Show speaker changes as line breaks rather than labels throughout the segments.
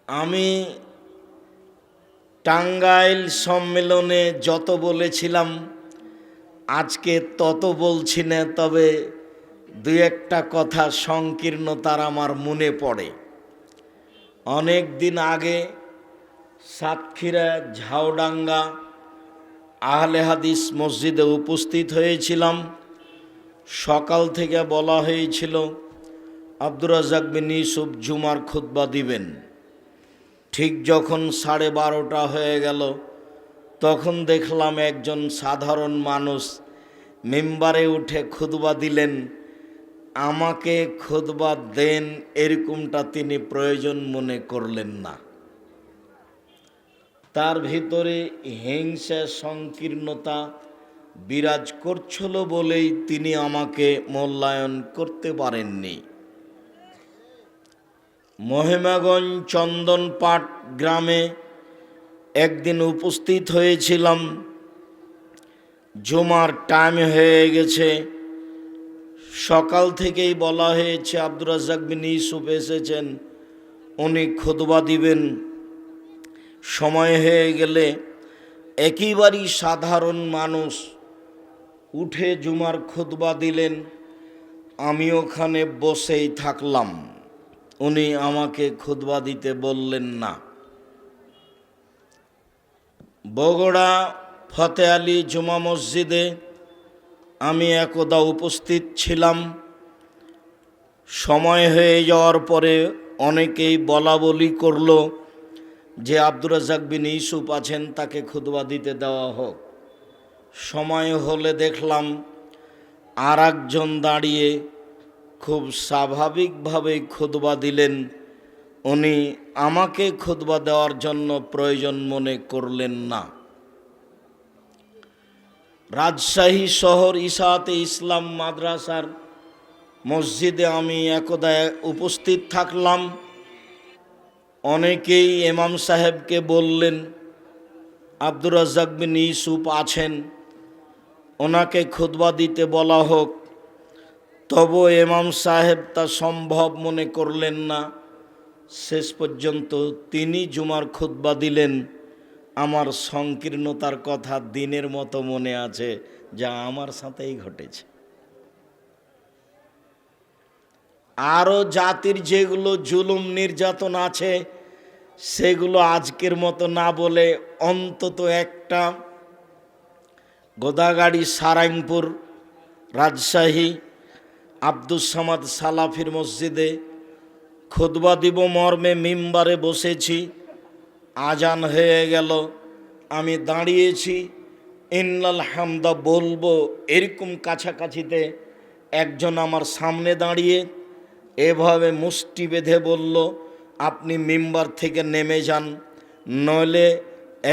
আমি টাঙ্গাইল সম্মেলনে যত বলেছিলাম আজকে তত বলছি না, তবে দুই একটা কথা সংকীর্ণতার আমার মনে পড়ে। অনেক দিন আগে সাতক্ষীরা ঝাউডাঙ্গা আহলে হাদিস মসজিদে উপস্থিত হয়েছিলাম। সকাল থেকে বলা হয়েছিল আব্দুর রাজ্জাক বিন ইউসুফ জুমার খুতবা দিবেন। ঠিক যখন 12:30 হয়ে গেল তখন দেখলাম একজন সাধারণ মানুষ মিম্বারে উঠে খুতবা দিলেন। আমাকে খুতবা দেন এরকমটা তিনি প্রয়োজন মনে করলেন না। তার ভিতরে হিংসা সংকীর্ণতা বিরাজ করছিল বলেই তিনি আমাকে মূল্যায়ন করতে পারেননি। মহিমাগঞ্জ চন্দনপাট গ্রামে একদিন উপস্থিত হয়েছিলাম। জুমার টাইম হয়ে গেছে। সকাল থেকেই বলা হয়েছে আব্দুর রাজ্জাক বিন ইউসুফ এসেছেন, উনি খুতবা দিবেন। সময় হয়ে গেলে একেবারেই সাধারণ মানুষ উঠে জুমার খুতবা দিলেন। আমি ওখানে বসেই থাকলাম, উনি আমাকে খুতবা দিতে বললেন না। বগুড়া ফতে আলী জুমা মসজিদে আমি একদা উপস্থিত ছিলাম। সময় হয়ে যাওয়ার পরে অনেকেই বলা বলি করল যে আব্দুর রাজ্জাক বিন ইউসুফ আছেন, তাকে খুতবা দিতে দেওয়া হোক। সময় হলে দেখলাম আর একজন দাঁড়িয়ে খুব স্বাভাবিকভাবে খুতবা দিলেন। উনি আমাকে খুতবা দেওয়ার জন্য প্রয়োজন মনে করলেন না। রাজশাহী শহর ইসাতে ইসলাম মাদ্রাসার মসজিদে আমি একদা উপস্থিত থাকলাম। অনেকেই ইমাম সাহেবকে বললেন আব্দুর রাজ্জাক বিন ইউসুফ আছেন, ওনাকে খুতবা দিতে বলা হোক। তবু ইমাম সাহেব তা সম্ভব মনে করলেন না। শেষ পর্যন্ত তিনি জুমার খুতবা দিলেন। আমার সংকীর্ণতার কথা দিনের মতো মনে আছে, যা আমার সাথেই ঘটেছে। আরও জাতির যেগুলো জুলুম নির্যাতন আছে সেগুলো আজকের মতো না বলে অন্তত একটা গোদাগাড়ি সারাইনপুর রাজশাহী আব্দুস সামাদ সালাফির মসজিদে খুতবা দিব মর্মে মিম্বারে বসেছি। আজান হয়ে গেল, আমি দাঁড়িয়েছি, ইন্নাল হামদা বলবো এরকম কাছাকাছিতে একজন আমার সামনে দাঁড়িয়ে এভাবে মুষ্টি বেঁধে বলল, আপনি মিম্বার থেকে নেমে যান, নইলে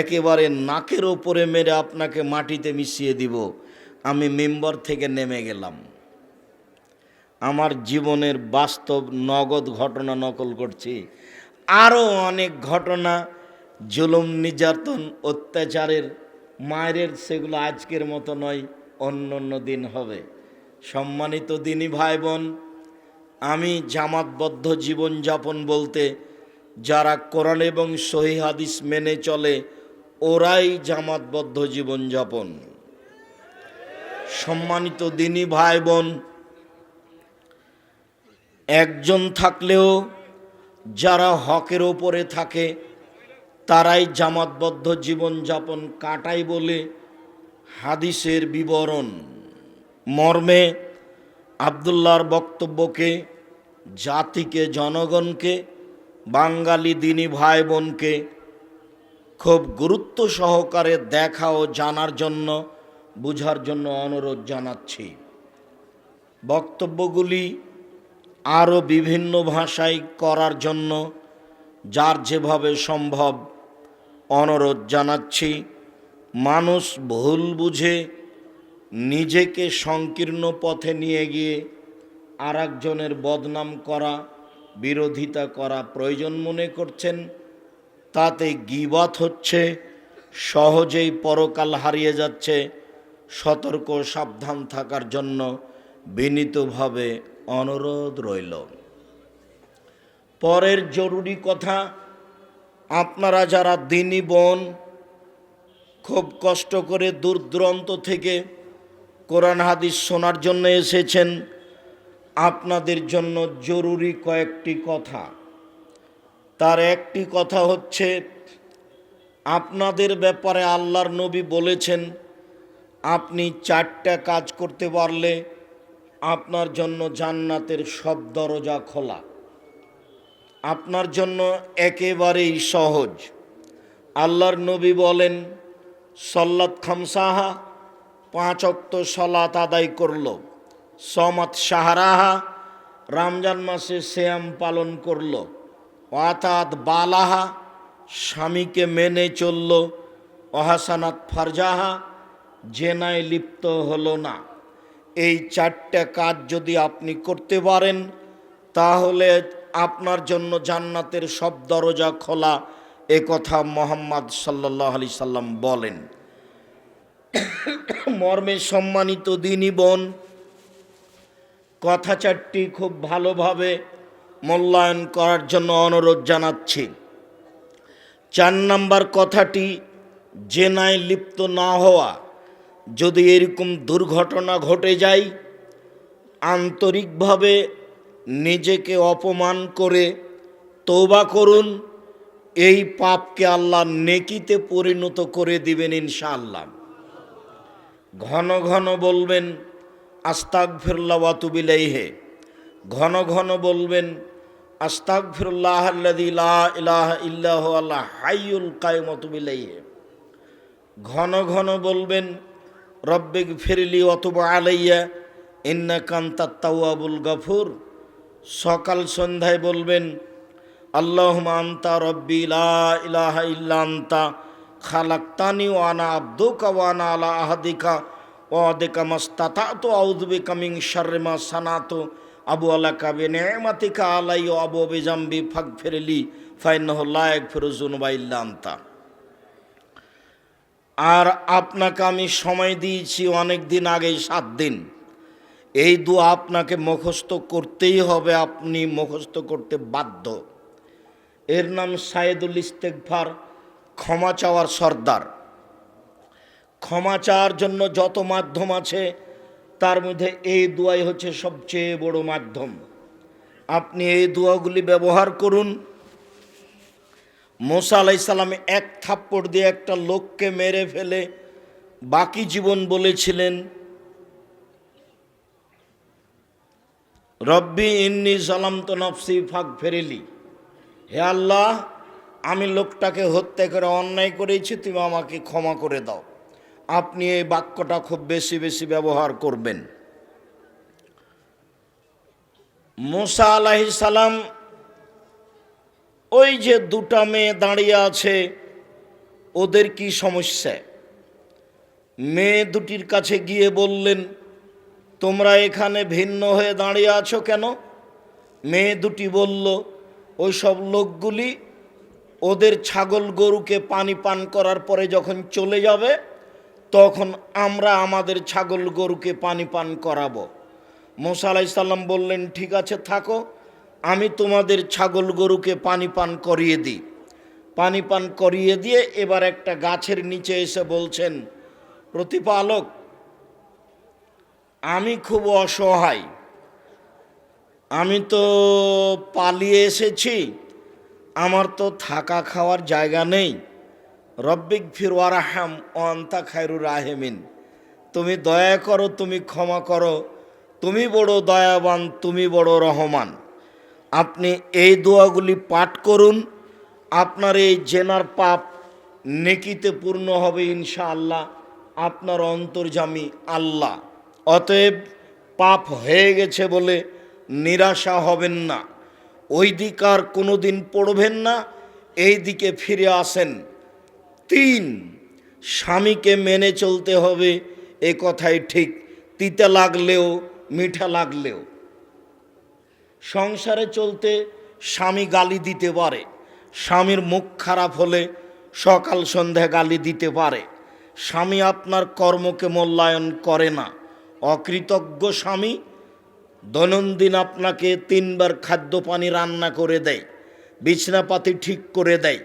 একেবারে নাকের ওপরে মেরে আপনাকে মাটিতে মিশিয়ে দিব। আমি মিম্বার থেকে নেমে গেলাম। আমার জীবনের বাস্তব নগদ ঘটনা নকল করছি। আরও অনেক ঘটনা জুলুম নির্যাতন অত্যাচারের মায়ের, সেগুলো আজকের মতো নয়, অন্য অন্য দিন হবে। সম্মানিত দিনী ভাই বোন, আমি জামাতবদ্ধ জীবনযাপন বলতে যারা কোরআন এবং সহিহ হাদিস মেনে চলে ওরাই জামাতবদ্ধ জীবনযাপন। সম্মানিত দিনী ভাই বোন, একজন থাকলেও যারা হকের ওপরে থাকে তারাই জামাতবদ্ধ জীবনযাপন কাটায় বলে হাদিসের বিবরণ। মর্মে আব্দুল্লাহর বক্তব্যকে জাতিকে, জনগণকে, বাঙালি দিনী ভাই বোনকে খুব গুরুত্ব সহকারে দেখা ও জানার জন্য, বুঝার জন্য অনুরোধ জানাচ্ছি। বক্তব্যগুলি আরও বিভিন্ন ভাষায় করার জন্য যার যেভাবে সম্ভব অনুরোধ জানাচ্ছি। মানুষ ভুল বুঝে নিজেকে সংকীর্ণ পথে নিয়ে গিয়ে আর একজনের বদনাম করা, বিরোধিতা করা প্রয়োজন মনে করছেন, তাতে গীবত হচ্ছে, সহজেই পরকাল হারিয়ে যাচ্ছে। সতর্ক সাবধান থাকার জন্য বিনীতভাবে অনুরোধ রইল। পরের জরুরি কথা, আপনারা যারা দিনী বোন খুব কষ্ট করে দূর দূরান্ত থেকে কোরআন হাদিস শোনার জন্য এসেছেন, আপনাদের জন্য জরুরি কয়েকটি কথা। তার একটি কথা হচ্ছে, আপনাদের ব্যাপারে আল্লাহর নবী বলেছেন, আপনি 4টা কাজ করতে পারলে আপনার জন্য জান্নাতের সব দরজা খোলা। আপনার জন্য একেবারেই সহজ। আল্লাহর নবী বলেন, সল্লাত খামসাহা, 5 ওয়াক্ত সলাত আদায় করল, সমাত শাহরাহা, রমজান মাসে সিয়াম পালন করল, ওয়াতাত বালাহা, স্বামীকে মেনে চলল, ওহাসানাত ফারজাহা, জেনায় লিপ্ত হলো না। এই 4টা কাজ যদি আপনি করতে পারেন, তাহলে আপনার জন্য জান্নাতের সব দরজা খোলা। এ কথা মুহাম্মদ সাল্লাল্লাহু আলাইহি সাল্লাম বলেন। মর্মে সম্মানিত দিনী বোন, কথা 4টি খুব ভালোভাবে মূল্যায়ন করার জন্য অনুরোধ জানাচ্ছি। 4 নম্বর কথাটি, জেনায় লিপ্ত না হওয়া। যদি এরকম দুর্ঘটনা ঘটে যায়, আন্তরিকভাবে নিজেকে অপমান করে তওবা করুন। এই পাপকে আল্লাহ নেকিতে পরিণত করে দিবেন ইনশাআল্লাহ। ঘন ঘন বলবেন আস্তাগফিরুল্লাহ ওয়া আতুবু ইলাইহি, ঘন ঘন বলবেন আস্তাগফিরুল্লাহ আল্লাযী লা ইলাহা ইল্লা হুয়াল হাইয়ুল কাইয়ুম ওয়া আতুবু ইলাইহি। ঘন ঘন বলবেন রব্বিগফিরলি ওয়া তুব আলাইয়া ইন্নাকা আনতাত তাওয়াবুল গফুর। সকাল সন্ধ্যায় বলবেন আল্লাহুম্মা আনতা রব্বি লা ইলাহা ইল্লা আনতা খালাকতানি ওয়া আনা আবদুকা ওয়া আনা আলা আহদিকা ওয়া ওয়াদিকা মাসতাতাতু আউযু বিকা মিন শাররি মা সানাতু আবু আলাকা বিনি'মাতিকা আলাইয়া ওয়া আবু বিজামবি ফাগফিরলি ফাইন্নাহু লা ইয়াগফিরু যুনুবা ইল্লা আনতা। আর আপনাকে আমি সময় দিয়েছি অনেক দিন আগে, 7 দিন। এই দোয়া আপনাকে মুখস্থ করতেই হবে, আপনি মুখস্থ করতে বাধ্য। এর নাম সাইদুল ইস্তেগফার, ক্ষমা চাওয়ার সর্দার। ক্ষমা চাওয়ার জন্য যত মাধ্যম আছে, তার মধ্যে এই দোয়াই হচ্ছে সবচেয়ে বড় মাধ্যম। আপনি এই দোয়াগুলি ব্যবহার করুন। মুসা আলাইহিস সালাম 1 থাপ্পড় দিয়ে একটা লোককে মেরে ফেলে বাকি জীবন বলেছিলেন, রব্বি ইন্নী যালামতু নাফসি ফাগফিরলি, হে আল্লাহ, আমি লোকটাকে হত্যা করে অন্যায় করেছি, তুমি আমাকে ক্ষমা করে দাও। আপনি এই বাক্যটা খুব বেশি বেশি ব্যবহার করবেন। মুসা আলাইহিস সালাম ওই যে 2টা মেয়ে দাঁড়িয়ে আছে, ওদের কি সমস্যা? মেয়ে দুটির কাছে গিয়ে বললেন, তোমরা এখানে ভিন্ন হয়ে দাঁড়িয়ে আছো কেন? মেয়ে দুটি বলল, ওই সব লোকগুলি ওদের ছাগল গরুকে পানি পান করার পরে যখন চলে যাবে, তখন আমরা আমাদের ছাগল গরুকে পানি পান করাবো। মুসা আলাইহিস সালাম বললেন, ঠিক আছে থাকো, আমি তোমাদের ছাগল গরুকে পানি পান করিয়ে দিই। পানি পান করিয়ে দিয়ে এবার একটা গাছের নিচে এসে বলছেন, প্রতিপালক, আমি খুব অসহায়, আমি তো পালিয়ে এসেছি, আমার তো থাকা খাওয়ার জায়গা নেই। রব্বিগফির ওয়ারহাম ওয়া আনতা খায়রুর রাহিমিন, তুমি দয়া করো, তুমি ক্ষমা করো, তুমি বড় দয়াবান, তুমি বড় রহমান। আপনি এই দোয়াগুলি পাঠ করুন, আপনার এই জেনার পাপ নেকিতে পূর্ণ হবে ইনশাআল্লাহ। আপনার অন্তর্যামী আল্লাহ। অতএব পাপ হয়ে গেছে বলে নিরাশা হবেন না, ওই দিক আর কোনো দিন পড়বেন না, এই দিকে ফিরে আসেন। 3, স্বামীকে মেনে চলতে হবে, এ কথাই ঠিক, তিতা লাগলেও মিঠা লাগলেও। সংসারে চলতে স্বামী গালি দিতে পারে, স্বামীর মুখ খারাপ হলে সকাল সন্ধ্যা গালি দিতে পারে। স্বামী আপনার কর্মকে মূল্যায়ন করে না। অকৃতজ্ঞ স্বামী দৈনন্দিন আপনাকে 3 বার খাদ্য পানি রান্না করে দেয়, বিছনাপাতি ঠিক করে দেয়,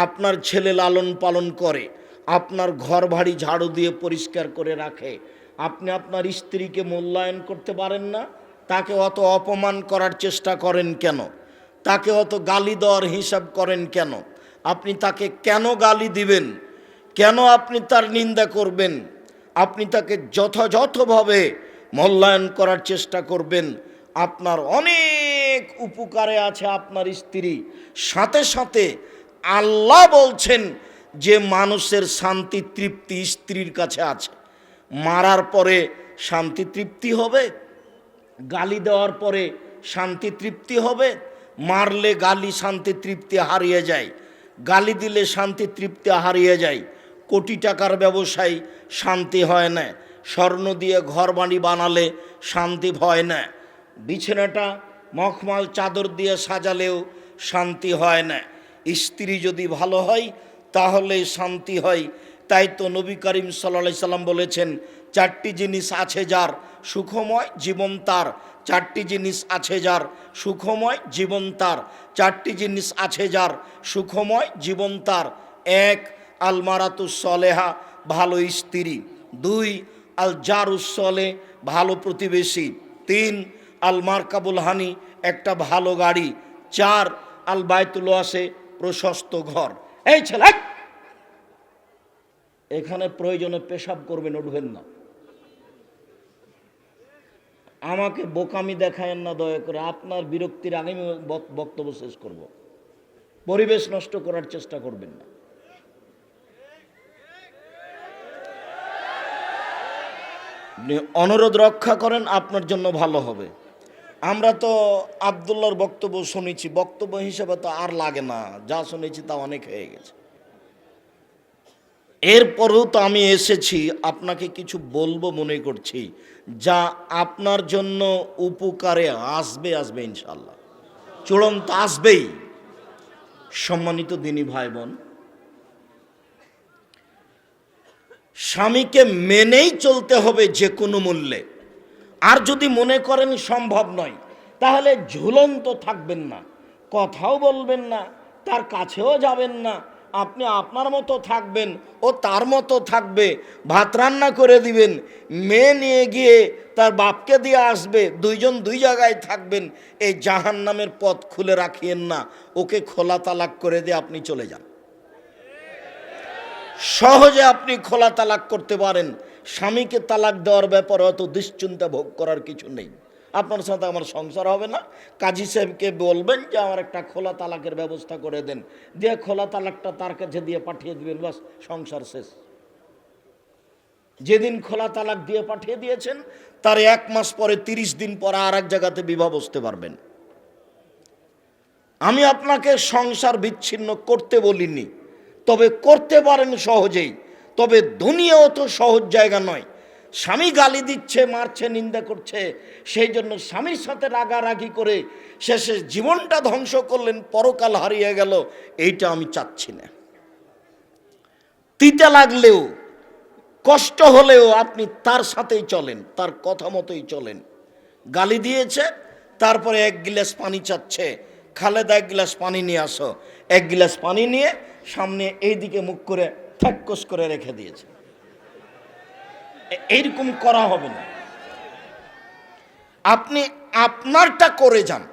আপনার ছেলে লালন পালন করে, আপনার ঘর বাড়ি ঝাড়ু দিয়ে পরিষ্কার করে রাখে, আপনি আপনার স্ত্রীকে মূল্যায়ন করতে পারেন না? তাকে অত অপমান করার চেষ্টা করেন কেন? তাকে অত গালি দেওয়ার হিসাব করেন কেন? আপনি তাকে কেন গালি দিবেন? কেন আপনি তার নিন্দা করবেন? আপনি তাকে যথাযথভাবে মূল্যায়ন করার চেষ্টা করবেন। আপনার অনেক উপকারে আছে আপনার স্ত্রী। সাথে সাথে আল্লাহ বলছেন যে মানুষের শান্তি তৃপ্তি স্ত্রীর কাছে আছে। মারার পরে শান্তি তৃপ্তি হবে? গালি দেওয়ার পরে শান্তি তৃপ্তি হবে? মারলে গালি শান্তি তৃপ্তি হারিয়ে যায়, গালি দিলে শান্তি তৃপ্তি হারিয়ে যায়। কোটি টাকার ব্যবসায় শান্তি হয় না, স্বর্ণ দিয়ে ঘর বাড়ি বানালে শান্তি হয় না, বিছানাটা মখমল চাদর দিয়ে সাজালেও শান্তি হয় না। স্ত্রী যদি ভালো হয় তাহলে শান্তি হয়। তাই তো নবী করিম সাল্লাল্লাহু আলাইহি সাল্লাম বলেছেন, চারটি জিনিস আছে যার সুখময় জীবন তার। চারটি জিনিস আছে যার সুখময় জীবন তার। চারটি জিনিস আছে যার সুখময় জীবন তার। এক, আল মারাতুস সলেহা, ভালো স্ত্রী। দুই, আল জারুস সলে, ভালো প্রতিবেশী। তিন, আল মারকাবুল হানি, একটা ভালো গাড়ি। চার, আল বাইতুল ওয়াসে, প্রশস্ত ঘর। এই ছেলে, এখানে প্রয়োজনে পেশাব করবেন, উঠবেন না। আমাকে বোকামি দেখায়েন না দয়া করে। আপনার বিরক্তির আগে আমি বক্তব্য শেষ করব। পরিবেশ নষ্ট করার চেষ্টা করবেন না। আপনি অনুরোধ রক্ষা করেন, আপনার জন্য ভালো হবে। আমরা তো আব্দুল্লাহর বক্তব্য শুনেছি, বক্তব্য হিসেবে তো আর লাগে না, যা শুনেছি তা অনেক হয়ে গেছে। এরপরেও তো আমি এসেছি, আপনাকে কিছু বলবো মনে করছি, যা আপনার জন্য উপকারে আসবে, আসবে ইনশাল্লাহ, চূড়ান্ত আসবেই। সম্মানিত দিনী ভাই বোন, স্বামীকে মেনেই চলতে হবে যে কোনো মূল্যে। আর যদি মনে করেন সম্ভব নয়, তাহলে ঝুলন্ত থাকবেন না, কথাও বলবেন না, তার কাছেও যাবেন না। আপনি আপনার মতো থাকবেন, ও তার মতো থাকবে। ভাত রান্না করে দিবেন, মেয়ে নিয়ে গিয়ে তার বাপকে দিয়ে আসবে, দুইজন দুই জায়গায় থাকবেন। এই জাহান্নামের পথ খুলে রাখিয়েন না। ওকে খোলা তালাক করে দিয়ে আপনি চলে যান। সহজে আপনি খোলা তালাক করতে পারেন। স্বামীকে তালাক দেওয়ার ব্যাপারে অত দুশ্চিন্তা ভোগ করার কিছু নেই। আপনার সাথে আমার সংসার হবে না, কাজী সাহেবকে বলবেন যে আমার একটা খোলা তালাকের ব্যবস্থা করে দেন, দিয়ে খোলা তালাকটা তার কাছে দিয়ে পাঠিয়ে দিবেন, বাস সংসার শেষ। যেদিন খোলা তালাক দিয়ে পাঠিয়ে দিয়েছেন, তার 1 মাস পরে 30 দিন পরে আর এক জায়গাতে বিবাহ বসতে পারবেন। আমি আপনাকে সংসার বিচ্ছিন্ন করতে বলিনি, তবে করতে পারেন সহজেই। তবে দুনিয়াও তো সহজ জায়গা নয়। স্বামী গালি দিচ্ছে, মারছে, নিন্দা করছে, সেই জন্য স্বামীর সাথে রাগারাগি করে শেষে জীবনটা ধ্বংস করলেন, পরকাল হারিয়ে গেল। এইটা আমি চাচ্ছি না। তিতা লাগলেও, কষ্ট হলেও আপনি তার সাথেই চলেন, তার কথা মতোই চলেন। গালি দিয়েছে, তারপরে 1 গ্লাস পানি চাচ্ছে, খালেদা 1 গ্লাস পানি নিয়ে আসো। 1 গ্লাস পানি নিয়ে সামনে এইদিকে মুখ করে ঠ্যাক্কস করে রেখে দিয়েছে। এইরকম করা হবে না। আপনি আপনারটা করে যান।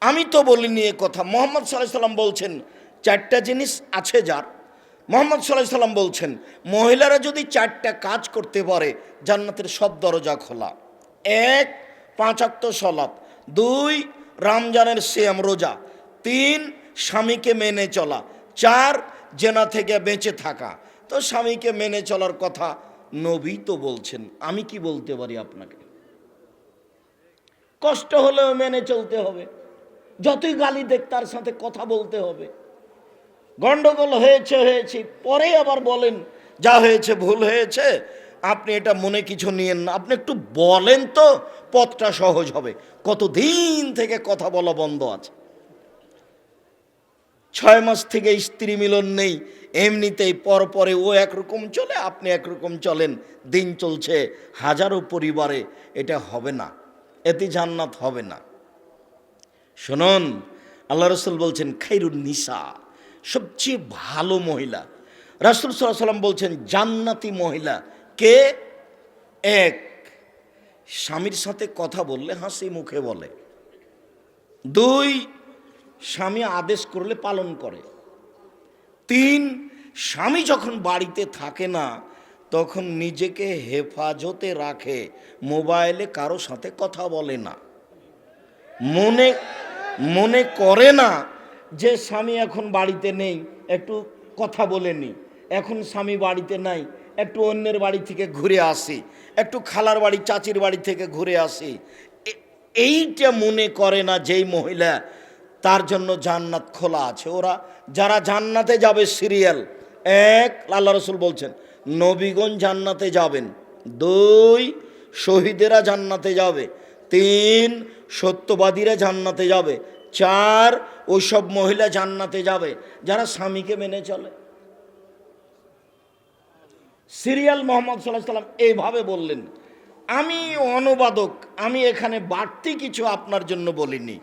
আমি তো বলিনি এ কথা। মুহাম্মদ সাল্লাল্লাহু আলাইহি সাল্লাম বলছেন, 4টা জিনিস আছে যার। মুহাম্মদ সাল্লাল্লাহু আলাইহি সাল্লাম বলছেন, মহিলারা যদি 4টা কাজ করতে পারে, জান্নাতের সব দরজা খোলা। 1, 5 ওয়াক্ত সালাত। 2, রমজানের সিয়াম রোজা। 3, স্বামীকে মেনে চলা। 4, জেনা থেকে বেঁচে থাকা। তো স্বামীকে মেনে চলার কথা নবী তো বলছেন, আমি কি বলতে পারি আপনাকে? কষ্ট হলেও মেনে চলতে হবে, যতই গালি দেখ তার সাথে কথা বলতে হবে। গন্ডগোল হয়েছে, পরে আবার বলেন যা হয়েছে ভুল হয়েছে, আপনি এটা মনে কিছু নিয়েন না। আপনি একটু বলেন তো পথটা সহজ হবে। কতদিন থেকে কথা বলা বন্ধ আছে। 6 মাস থেকে স্ত্রী মিলন নেই, এমনিতেই পরে ও একরকম চলে, আপনি একরকম চলেন, দিন চলছে। হাজারো পরিবারে এটা হবে না, এতে জান্নাত হবে না। শুনুন, আল্লাহ রসুল বলছেন খাইরুন নিসা, সবচেয়ে ভালো মহিলা। রাসূল সাল্লাল্লাহু আলাইহি ওয়াসাল্লাম বলছেন জান্নাতি মহিলা কে? এক, স্বামীর সাথে কথা বললে হাসি মুখে বলে। দুই, স্বামী আদেশ করলে পালন করে। তিন, স্বামী যখন বাড়িতে থাকে না তখন নিজেকে হেফাজতে রাখে, মোবাইলে কারো সাথে কথা বলে না, মনে মনে করে না যে স্বামী এখন বাড়িতে নেই, একটু কথা বলে নি, এখন স্বামী বাড়িতে নাই, একটু অন্যের বাড়ি থেকে ঘুরে আসি, একটু খালার বাড়ি চাচির বাড়ি থেকে ঘুরে আসি। এইটা মনে করে না যেই মহিলা, তার জন্য জান্নাত খোলা আছে। ওরা যারা জান্নাতে যাবে সিরিয়াল এক, আল্লাহ রসুল বলছেন নবীগণ জান্নাতে যাবেন। দুই, শহীদেরা জান্নাতে যাবে। তিন, সত্যবাদীরা জান্নাতে যাবে। চার, ওইসব মহিলা জান্নাতে যাবে যারা স্বামীকে মেনে চলে। সিরিয়াল মোহাম্মদ সাল্লাল্লাহু আলাইহি সাল্লাম এইভাবে বললেন। আমি অনুবাদক, আমি এখানে বাড়তি কিছু আপনার জন্য বলিনি।